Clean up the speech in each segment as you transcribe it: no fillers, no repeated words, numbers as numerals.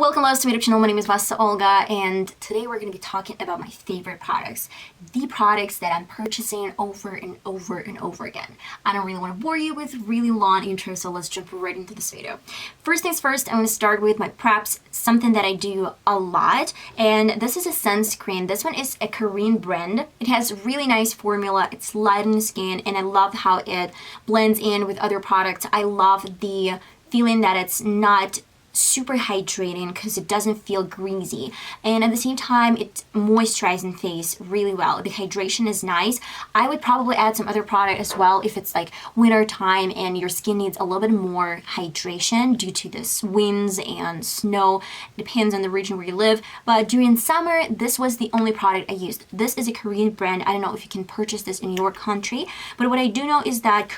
Welcome loves to my YouTube channel. My name is VassaOlga, and today we're going to be talking about my favorite products. The products that I'm purchasing over and over and over again. I don't really want to bore you with really long intro, so let's jump right into this video. First things first, I'm going to start with my preps, something that I do a lot, and this is a sunscreen. This one is a Korean brand. It has really nice formula. It's light on the skin, and I love how it blends in with other products. I love the feeling that it's not super hydrating because it doesn't feel greasy, and at the same time it moisturizes the face really well. The hydration is nice. I would probably add some other product as well if it's like winter time and your skin needs a little bit more hydration due to this winds and snow. It depends on the region where you live, but during summer this was the only product I used. This is a Korean brand. I don't know if you can purchase this in your country, but what I do know is that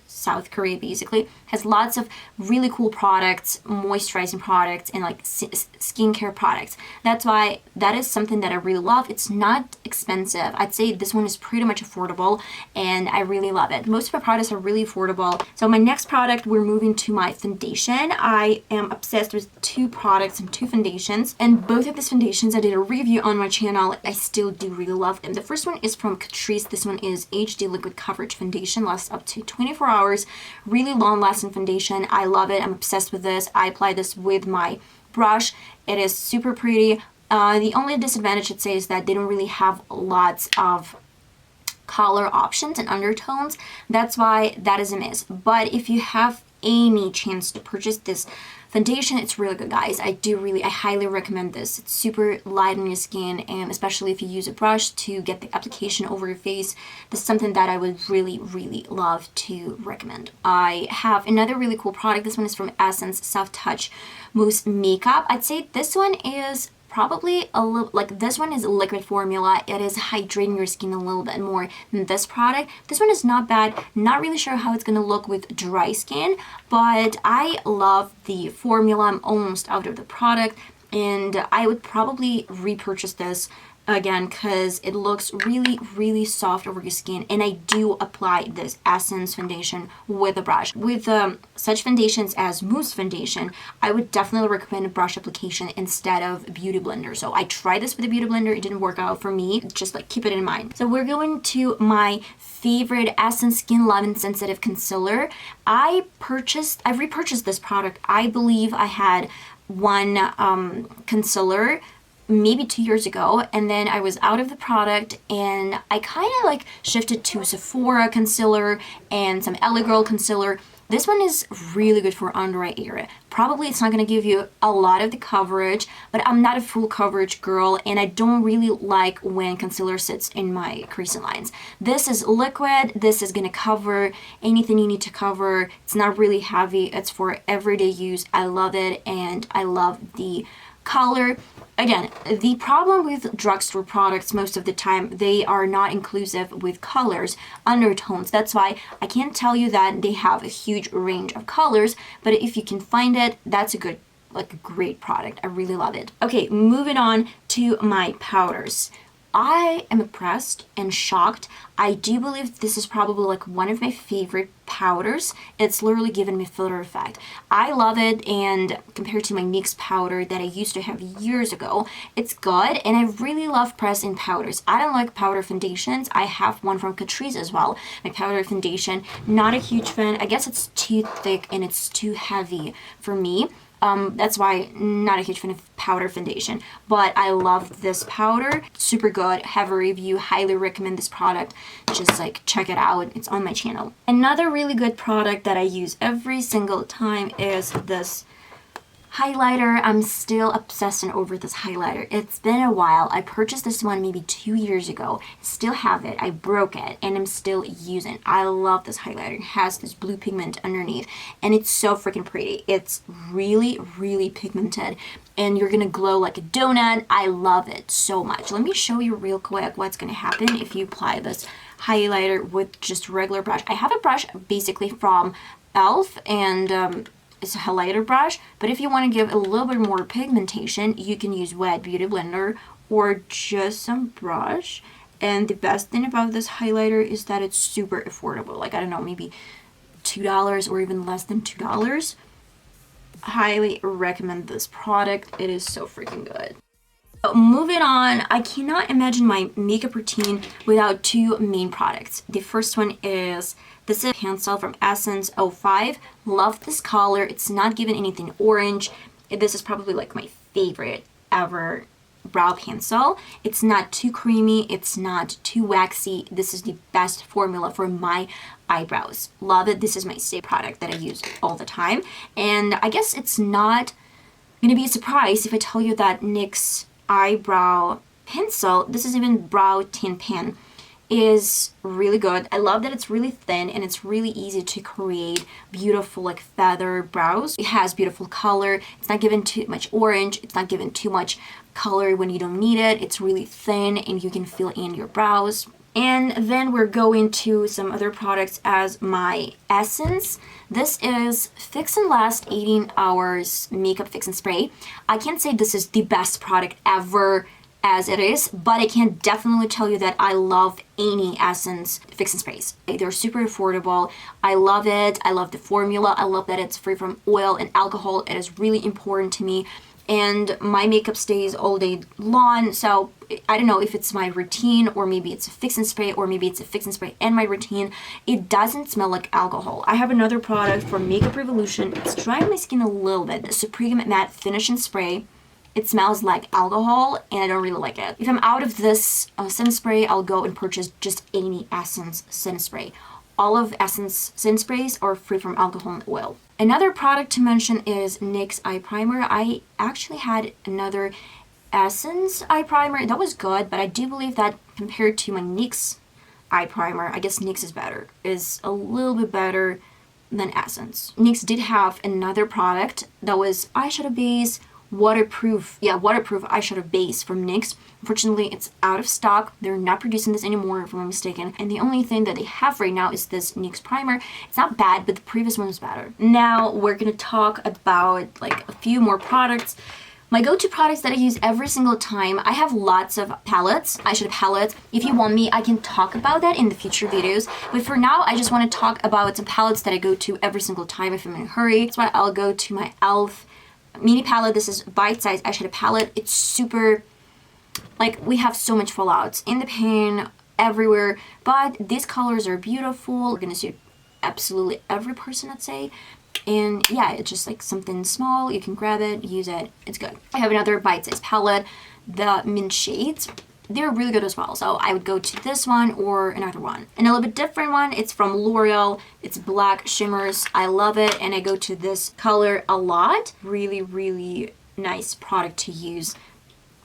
South Korea basically has lots of really cool products, moisturizing products, and like skincare products. That's why that is something that I really love. It's not expensive. I'd say this one is pretty much affordable, and I really love it. Most of my products are really affordable. So my next product, we're moving to my foundation. I am obsessed with two products and two foundations, and both of these foundations I did a review on my channel. I still do really love them. The first one is from Catrice. This one is HD Liquid Coverage Foundation, lasts up to 24 hours. Really long lasting foundation. I love it. I'm obsessed with this. I apply this with my brush. It is super pretty. The only disadvantage I'd say is that they don't really have lots of color options and undertones. That's why that is a miss. But if you have any chance to purchase this foundation, it's really good, guys. I highly recommend this. It's super light on your skin, and especially if you use a brush to get the application over your face, this is something that I would really love to recommend. I have another really cool product. This one is from Essence Soft Touch Mousse Makeup. I'd say this one is probably a little, like, this one is a liquid formula. It is hydrating your skin a little bit more than this product. This one is not bad. Not really sure how it's gonna look with dry skin, but I love the formula. I'm almost out of the product, and I would probably repurchase this again because it looks really soft over your skin. And I do apply this Essence foundation with a brush. With such foundations as Mousse foundation, I would definitely recommend a brush application instead of Beauty Blender. So I tried this with a Beauty Blender. It didn't work out for me. Just like keep it in mind. So we're going to my favorite Essence Skin Loving Sensitive Concealer. I repurchased this product. I believe I had one concealer maybe 2 years ago, and then I was out of the product, and I kind of like shifted to Sephora concealer and some LA Girl concealer. This one is really good for under eye area. Probably it's not going to give you a lot of the coverage, but I'm not a full coverage girl, and I don't really like when concealer sits in my creasing lines. This is liquid. This is going to cover anything you need to cover. It's not really heavy. It's for everyday use. I love it, and I love the color. Again, the problem with drugstore products most of the time, they are not inclusive with colors, undertones. That's why I can't tell you that they have a huge range of colors, but if you can find it, that's a great product. I really love it. Okay, moving on to my powders. I am impressed and shocked. I do believe this is probably like one of my favorite powders. It's literally given me filter effect. I love it, and compared to my NYX powder that I used to have years ago, it's good, and I really love pressing powders. I don't like powder foundations. I have one from Catrice as well. My powder foundation, not a huge fan. I guess it's too thick and it's too heavy for me. That's why not a huge fan of powder foundation, but I love this powder. Super good. Have a review. Highly recommend this product. Just like check it out. It's on my channel. Another really good product that I use every single time is this highlighter. I'm still obsessing over this highlighter. It's been a while. I purchased this one maybe 2 years ago. Still have it. I broke it, and I'm still using it. I love this highlighter. It has this blue pigment underneath, and it's so freaking pretty. It's really pigmented, and you're gonna glow like a donut. I love it so much. Let me show you real quick what's gonna happen if you apply this highlighter with just regular brush. I have a brush basically from e.l.f. and it's a highlighter brush, but if you want to give a little bit more pigmentation, you can use wet Beauty Blender or just some brush. And the best thing about this highlighter is that it's super affordable. Like, I don't know, maybe $2 or even less than $2. highly recommend this product. It is so freaking good. Moving on, I cannot imagine my makeup routine without two main products. The first one is this is pencil from Essence 05. Love this color. It's not giving anything orange. This is probably like my favorite ever brow pencil. It's not too creamy. It's not too waxy. This is the best formula for my eyebrows. Love it. This is my safe product that I use all the time. And I guess it's not gonna be a surprise if I tell you that NYX eyebrow pencil, this is even brow tint pen, is really good. I love that it's really thin and it's really easy to create beautiful like feather brows. It has beautiful color. It's not giving too much orange. It's not giving too much color when you don't need it. It's really thin and you can fill in your brows. And then we're going to some other products as my Essence. This is Fix and Last 18 Hours Makeup Fix and Spray. I can't say this is the best product ever as it is, but I can definitely tell you that I love any Essence Fix and Sprays. They're super affordable. I love it. I love the formula. I love that it's free from oil and alcohol. It is really important to me. And my makeup stays all day long, so I don't know if it's my routine or maybe it's a fix and spray or maybe it's a fix and spray and my routine. It doesn't smell like alcohol. I have another product from Makeup Revolution. It's drying my skin a little bit. The Supreme Matte Finishing Spray. It smells like alcohol and I don't really like it. If I'm out of this scent spray, I'll go and purchase just any Essence scent spray. All of Essence scent sprays are free from alcohol and oil. Another product to mention is NYX eye primer. I actually had another Essence eye primer. That was good, but I do believe that compared to my NYX eye primer, I guess NYX is better. Is a little bit better than Essence. NYX did have another product that was eyeshadow base, waterproof eyeshadow base from NYX. Unfortunately, it's out of stock. They're not producing this anymore, if I'm not mistaken. And the only thing that they have right now is this NYX primer. It's not bad, but the previous one was better. Now we're gonna talk about like a few more products. My go-to products that I use every single time. I have lots of palettes, eyeshadow palettes. If you want me, I can talk about that in the future videos. But for now, I just want to talk about some palettes that I go to every single time if I'm in a hurry. That's why I'll go to my e.l.f. mini palette. This is bite-sized eyeshadow palette. It's super, like, we have so much fallouts in the pan, everywhere, but these colors are beautiful. We're gonna suit absolutely every person, I'd say. And yeah, it's just like something small. You can grab it, use it, it's good. I have another bite-sized palette, the mint shades. They're really good as well, so I would go to this one or another one. And a little bit different one, it's from L'Oreal. It's black shimmers. I love it, and I go to this color a lot. Really, really nice product to use.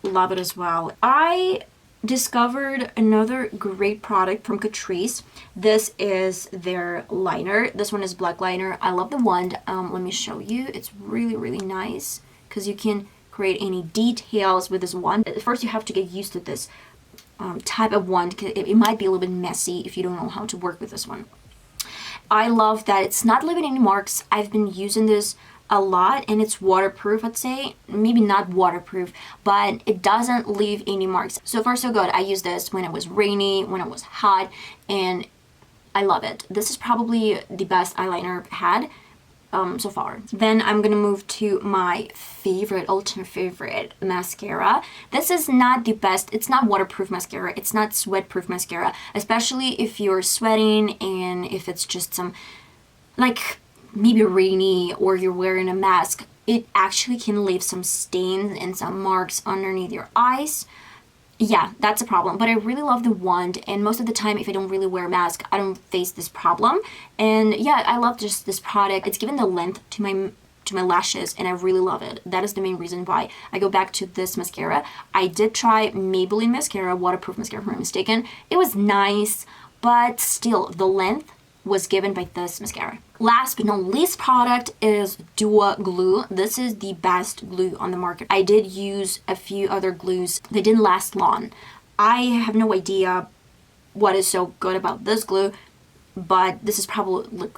Love it as well. I discovered another great product from Catrice. This is their liner. This one is black liner. I love the wand. Let me show you. It's really, really nice because you can create any details with this wand. First, you have to get used to this type of wand. It might be a little bit messy if you don't know how to work with this one. I love that it's not leaving any marks. I've been using this a lot and it's waterproof, I'd say. Maybe not waterproof, but it doesn't leave any marks. So far so good. I used this when it was rainy, when it was hot, and I love it. This is probably the best eyeliner I've had so far. Then I'm gonna move to my favorite, ultimate favorite mascara. This is not the best. It's not waterproof mascara. It's not sweat-proof mascara, especially if you're sweating and if it's just some, like, maybe rainy or you're wearing a mask. It actually can leave some stains and some marks underneath your eyes. Yeah, that's a problem, but I really love the wand, and most of the time if I don't really wear a mask, I don't face this problem. And yeah, I love just this product. It's given the length to my lashes, and I really love it. That is the main reason why I go back to this mascara. I did try Maybelline mascara, waterproof mascara if I'm not mistaken. It was nice, but still the length was given by this mascara. Last but not least product is Duo glue. This is the best glue on the market. I did use a few other glues. They didn't last long. I have no idea what is so good about this glue, but this is probably,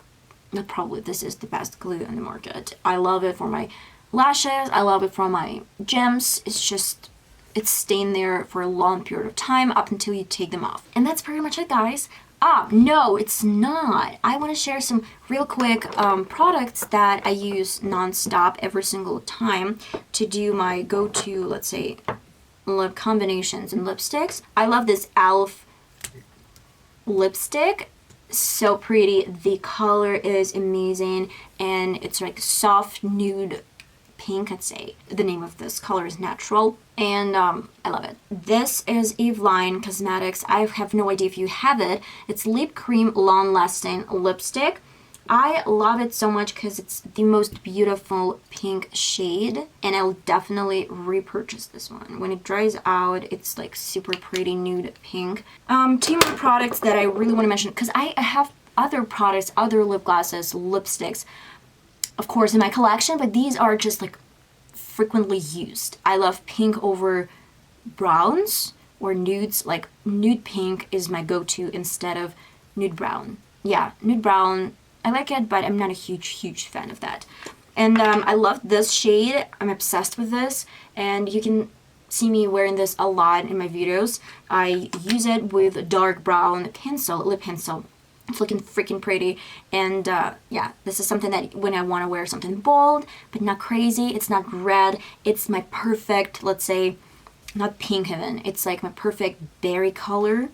not probably, this is the best glue on the market. I love it for my lashes. I love it for my gems. It's just, it's staying there for a long period of time up until you take them off. And that's pretty much it, guys. No, it's not. I want to share some real quick products that I use non-stop every single time to do my go-to, let's say, lip combinations and lipsticks. I love this e.l.f. lipstick. So pretty. The color is amazing, and it's like soft nude pink, I'd say. The name of this color is Natural, and I love it. This is Eveline Cosmetics. I have no idea if you have it. It's lip cream long lasting lipstick. I love it so much because it's the most beautiful pink shade, and I'll definitely repurchase this one. When it dries out, it's like super pretty nude pink. Two more products that I really want to mention, because I have other products, other lip glosses, lipsticks, of course, in my collection, but these are just like frequently used. I love pink over browns or nudes. Like nude pink is my go-to instead of nude brown. Yeah, nude brown, I like it, but I'm not a huge fan of that. And I love this shade. I'm obsessed with this, and you can see me wearing this a lot in my videos. I use it with a dark brown pencil, lip pencil. It's looking freaking pretty, and yeah, this is something that when I want to wear something bold but not crazy, it's not red, it's my perfect, let's say, not pink even, it's like my perfect berry color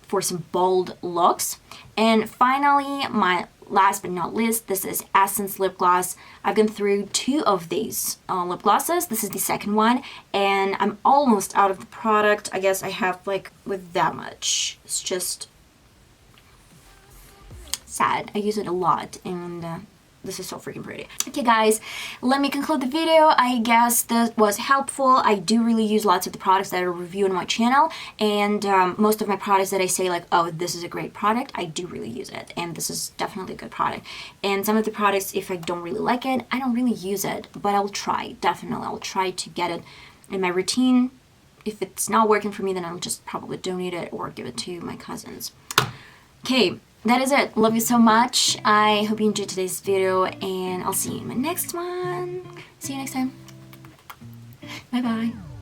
for some bold looks. And finally, my last but not least, this is Essence lip gloss. I've gone through 2 of these lip glosses. This is the second one, and I'm almost out of the product. I guess I have like with that much. It's just sad. I use it a lot, and this is so freaking pretty. Okay guys, let me conclude the video. I guess this was helpful. I do really use lots of the products that I review on my channel, and most of my products that I say like, oh, this is a great product, I do really use it, and this is definitely a good product. And some of the products, if I don't really like it, I don't really use it, but I'll try, definitely. I'll try to get it in my routine. If it's not working for me, then I'll just probably donate it or give it to my cousins. Okay, that is it. Love you so much. I hope you enjoyed today's video, and I'll see you in my next one. See you next time. Bye bye.